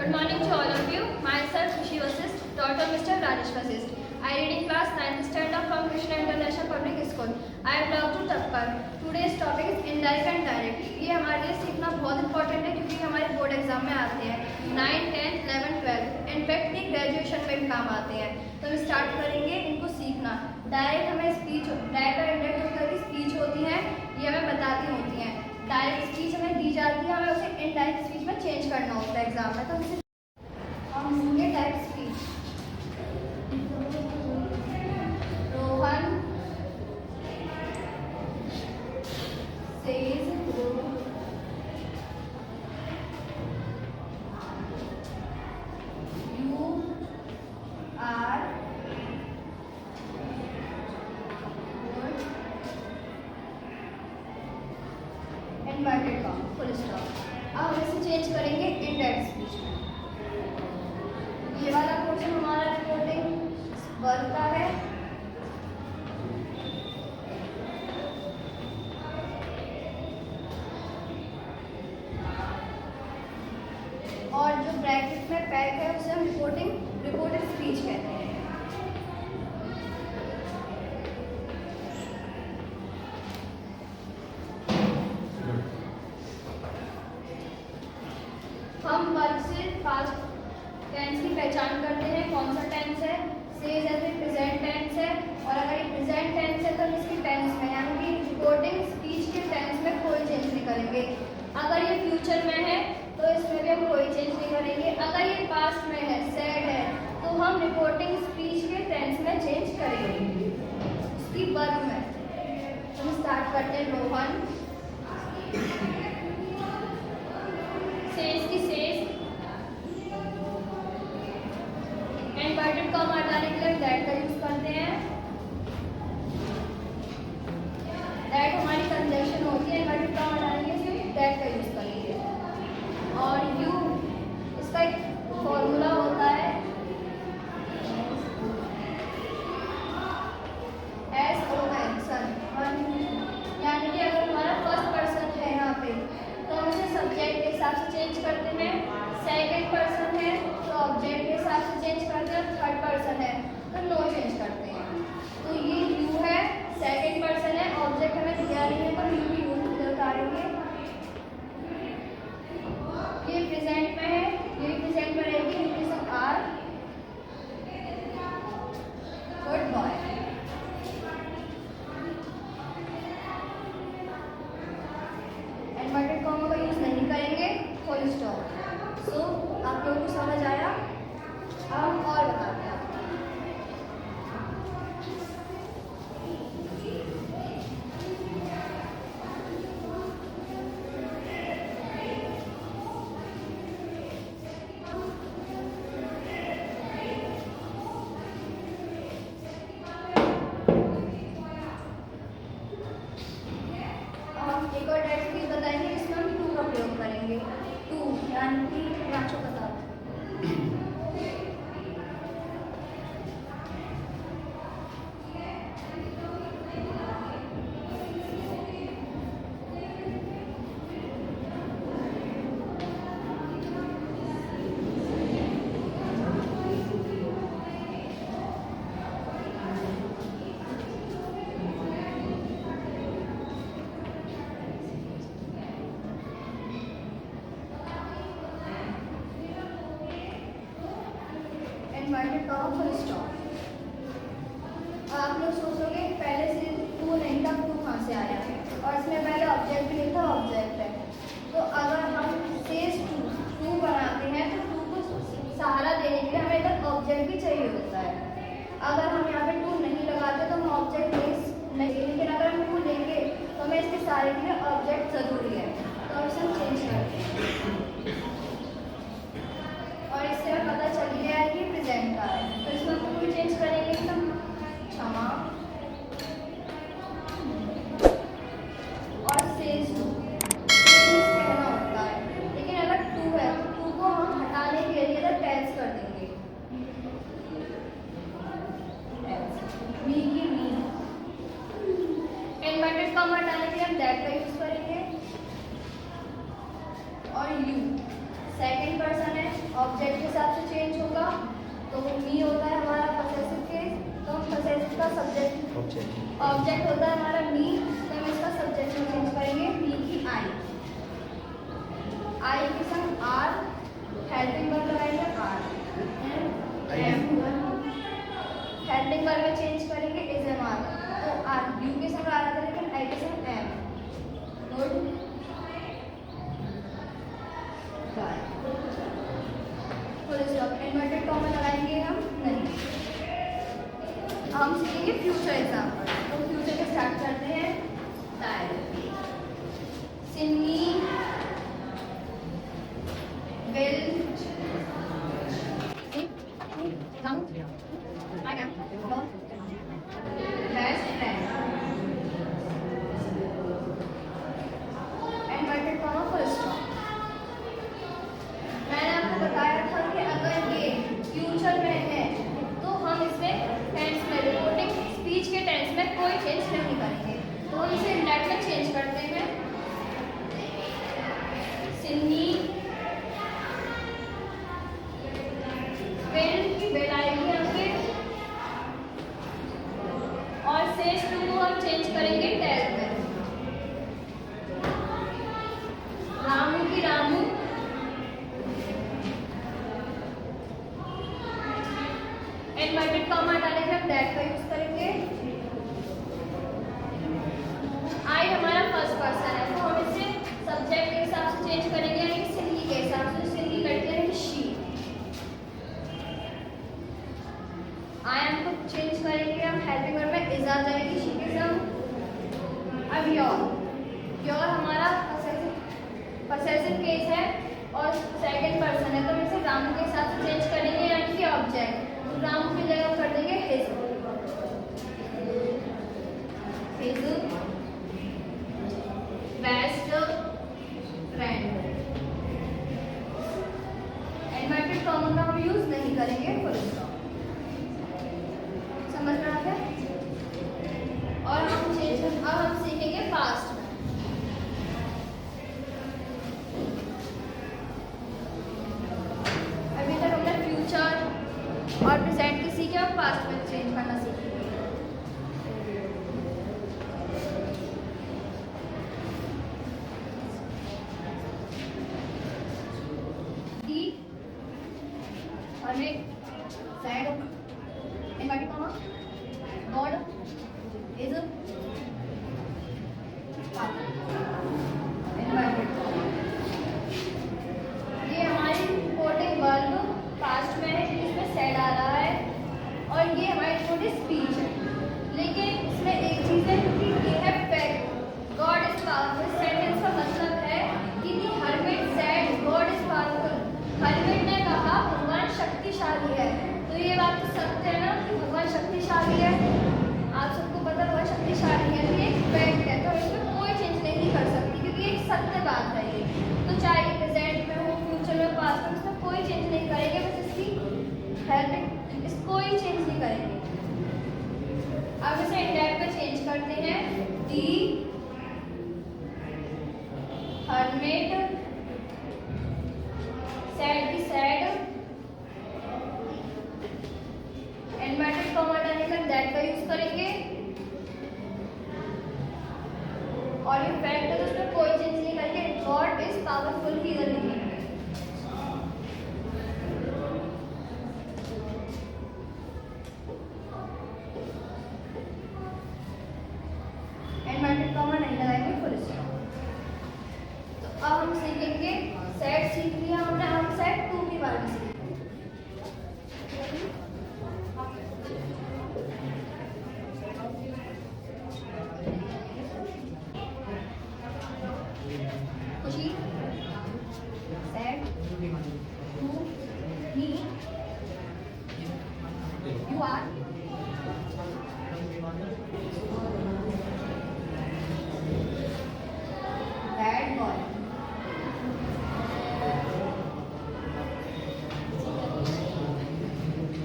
Good morning to all of you. Myself Khushi Vasist, daughter Mr. Rajesh Vasist. I read in class 9th standard from Krishna International Public School. I belong to Tappar. Today's topic is indirect and direct. ये हमारे लिए सीखना बहुत important है क्योंकि हमारे board exam में आते हैं 9, 10, 11, 12. इनफैक्ट ये ग्रेजुएशन में भी काम आते हैं. तो हम स्टार्ट करेंगे इनको सीखना. डायरेक्ट हमें स्पीच, डायरेक्ट और इनडायरेक्ट होकर की स्पीच होती है, ये हमें बताती होती हैं. डायरेक्ट स्पीच हमें दी जाती है, हमें उसे इनडायरेक्ट स्पीच में चेंज करना होता है एग्जाम में. तो हम सुनेंगे direct speech. Rohan says you are good inverted comma full stop. अब हम इसे चेंज करेंगे इनडायरेक्ट स्पीच में. ये वाला पोर्शन हमारा रिपोर्टिंग वर्क का है. और जो ब्रैकेट में पैक है उसे हम रिपोर्टेड स्पीच कहते हैं. हम वर्ब से पास्ट टेंस की पहचान करते हैं. कौन सा टेंस है? सेज है, प्रेजेंट टेंस है. और अगर ये प्रेजेंट टेंस है तो हम इसकी टेंस में यानी कि रिपोर्टिंग स्पीच के टेंस में कोई चेंज नहीं करेंगे. अगर ये फ्यूचर में है तो इसमें भी हम कोई चेंज नहीं करेंगे. अगर ये पास्ट में है, सेड है, तो हम रिपोर्टिंग स्पीच के टेंस में चेंज करेंगे इसकी वर्ब में. हम स्टार्ट करते हैं. रोहन सेज की सेज इनवर्टेड कॉमा हटाने के लिए दैट का यूज करते हैं. दैट हमारी कंजंक्शन होती है. इनवर्टेड कॉमा हटाने के लिए दैट का यूज करेंगे. और यू इसका एक फॉर्मूला होता है SON सन. यानी कि अगर हमारा फर्स्ट पर्सन है यहाँ पे तो हम इसे सब्जेक्ट के हिसाब से चेंज करते हैं. सेकंड पर्सन है तो ऑब्जेक्ट के हिसाब से चेंज करते हैं. थर्ड पर्सन है तो नो चेंज करते हैं. तो ये यू है, सेकंड पर्सन है, ऑब्जेक्ट हमें दिया नहीं है तो यू की यूज उतारेंगे. ये प्रेजेंट में है, ये प्रेजेंट में रहेगी. You are good boy. Inverted comma का यूज नहीं करेंगे. Full stop. सो आप लोगों को समझ आया? हम और बताते हैं. एक और डायरेक्ट स्पीच बताएंगे. इसमें हम टू का प्रयोग करेंगे. टू यानी कि राचो बता इनवर्टेड कॉमा फुल स्टॉप. आप लोग सोचोगे पहले से टू नहीं था, टू कहाँ से आया? और इसमें पहले ऑब्जेक्ट भी नहीं था, ऑब्जेक्ट है. तो अगर हम सेज टू बनाते हैं तो टू को सहारा देने के लिए हमें इधर ऑब्जेक्ट भी चाहिए होता है. अगर हम यहाँ पे टू नहीं लगाते तो हम ऑब्जेक्ट नहीं, लेकिन अगर हम टू लेंगे तो हमें इसके सहारे के लिए ऑब्जेक्ट जरूरी है. तो अब इसे हम चेंज करते हैं और इससे हमें पता चल गया है कि प्रेजेंट का है. तो इसमें हम कोई चेंज करेंगे तो क्षमा और सेज टू कहना होता है. लेकिन अगर टू है तो टू को हम हटाने के लिए इधर टेंस कर देंगे. मी की मी. इनवर्टेड कॉमा हटाने के लिए हम दैट का यूज करेंगे. और यू ऑब्जेक्ट होता है हमारा मी, तो हम इसका सब्जेक्ट में चेंज करेंगे मी की आई। आई के संग आर, हेल्पिंग वर्ब लगाएंगे आर। हेल्पिंग वर्ब में चेंज करेंगे इज एम आर, तो आर यू के संग आ रहा था लेकिन आई के संग am. Good. Full stop. Inverted comma लगाएंगे हम नहीं। हम सीखेंगे फ्यूचर एग्जाम्पल, तो फ्यूचर के स्टार्ट करते हैं। डायरेक्ट सिन्नी will best friend. Inverted comma full stop. मैंने आपको बताया था कि अगर ये फ्यूचर में है तो हम इसमें टेंस में रिपोर्टिंग स्पीच के टेंस में कोई चेंज नहीं करेंगे, तो हम इसे इंडेट में चेंज करते हैं। सिन्नी विल की विल आएगी आपके, और सेज टू को हम चेंज करेंगे टेल में। रामू की रामू, इन्वर्टेड कॉमा डालेंगे हम दैट का यूज करेंगे। आई हमारा फर्स्ट पर्सन है, तो हम इसे सब्जेक्ट के हिसाब से चेंज करेंगे, यानी कि सिन्नी के हिसाब से। सिन्नी लड़की यानी कि शी। आई एम को चेंज करेंगे हम हेल्पिंग वर्ब में इज आ जाएगी शी के संग। अब योर हमारा पसेसिव केस है और सेकंड पर्सन है, तो हम इसे रामू के हिसाब से चेंज करेंगे, यानी कि ऑब्जेक्ट। तो रामू की जगह कर देंगे his. Best friend. Inverted comma का हम यूज नहीं करेंगे, फुल स्टॉप। समझ में आ गया? और अब हम सीखेंगे पास्ट में। अभी तक हमने फ्यूचर और प्रेजेंट की सीखे, और पास्ट में चेंज करना सीखेंगे। हमें sad inverted comma God is inverted comma. ये हमारी रिपोर्टिंग वर्ब पास्ट में है, इसमें सैड आ रहा है, और ये हमारी रिपोर्टिंग स्पीच है। लेकिन इसमें एक चीज़ है कि ये है fact. God is powerful. Sentence का मतलब है कि hermit sad God is powerful. Hermit ने कहा भगवान शक्तिशाली है, तो ये बात तो सत्य है ना कि भगवान शक्तिशाली है। आप सबको पता भगवान शक्तिशाली है, तो ये एक फैक्ट है, तो इसमें कोई चेंज नहीं कर सकती, क्योंकि एक सत्य बात है ये। तो चाहे ये प्रेजेंट में हो, फ्यूचर में, पास्ट में, इसमें कोई चेंज नहीं करेंगे, बस इसकी हेल्पिंग इस कोई चेंज नहीं करेंगे। अब इसे इंडेट में चेंज करते हैं। दी हरमिट सैड की सैड, इन्वर्टेड कॉमा डालकर दैट का यूज करेंगे, और ये फैक्ट है तो उसमें कोई चेंज नहीं करेंगे। गॉड इज पावरफुल ही इधर लिखेंगे। इन्वर्टेड कॉमा नहीं लगाएंगे, फुल स्टॉप। तो अब हम सीखेंगे सेट सीख लिया हमने, हम सेट टू के बारे में सीखेंगे। Khushi said to me you are bad boy.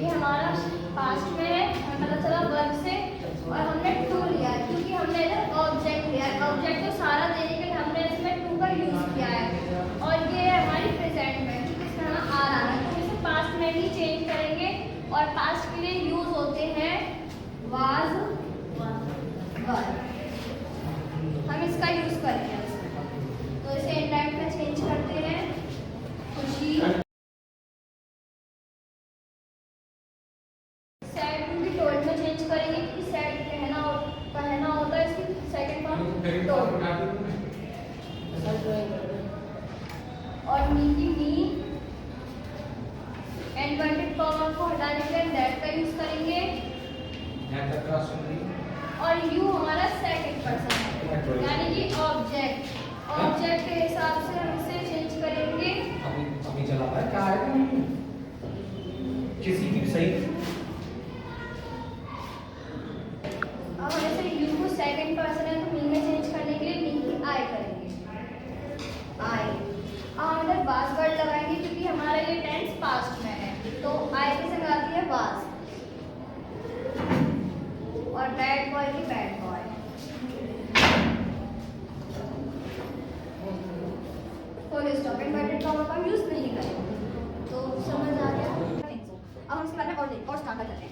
ये हमारा पास्ट में है, हमें पता चला वर्ब से, और हमने टू लिया है क्योंकि हमने इधर ऑब्जेक्ट लिया है। ऑब्जेक्ट तो सारा देने के लिए हमने इसमें टू का यूज किया है, और ये है हमारी प्रेजेंट में क्योंकि इसमें हमें आ रहा है, तो इसे पास्ट में ही चेंज करेंगे। और पास्ट के लिए यूज होते हैं वाज, बॉय, हम इसका यूज करेंगे। तो इसे इंडायरेक्ट में चेंज करते हैं, खुशी। सैड को भी टोल्ड में चेंज करेंगे कि सैड कहना होता है, इसकी सेकंड फॉर्म टोल्ड। और मी की मी, इन्वर्टेड कॉमा को हटाने के लिए दैट का यूज करेंगे। और यू हमारा सेकंड पर्सन है, यानी कि ऑब्जेक्ट। ऑब्जेक्ट के हिसाब से हम इसे चेंज करेंगे। अभी चला रहा है क्या है किसी की सही। अब हम इसे यू को सेकंड पर्सन है तो मी में चेंज करने के लिए मी की आई करेंगे, आई। अब हम इधर वाज वर्ड लगाएंगे क्योंकि हमारा ये टेंस पास्ट में है, तो आई की संग आती है वाज। और बैड बॉय की bad boy. Full stop inverted comma का यूज नहीं करेंगे। तो समझ आ गया? अब हम इसके बारे में और स्टार्ट करते हैं।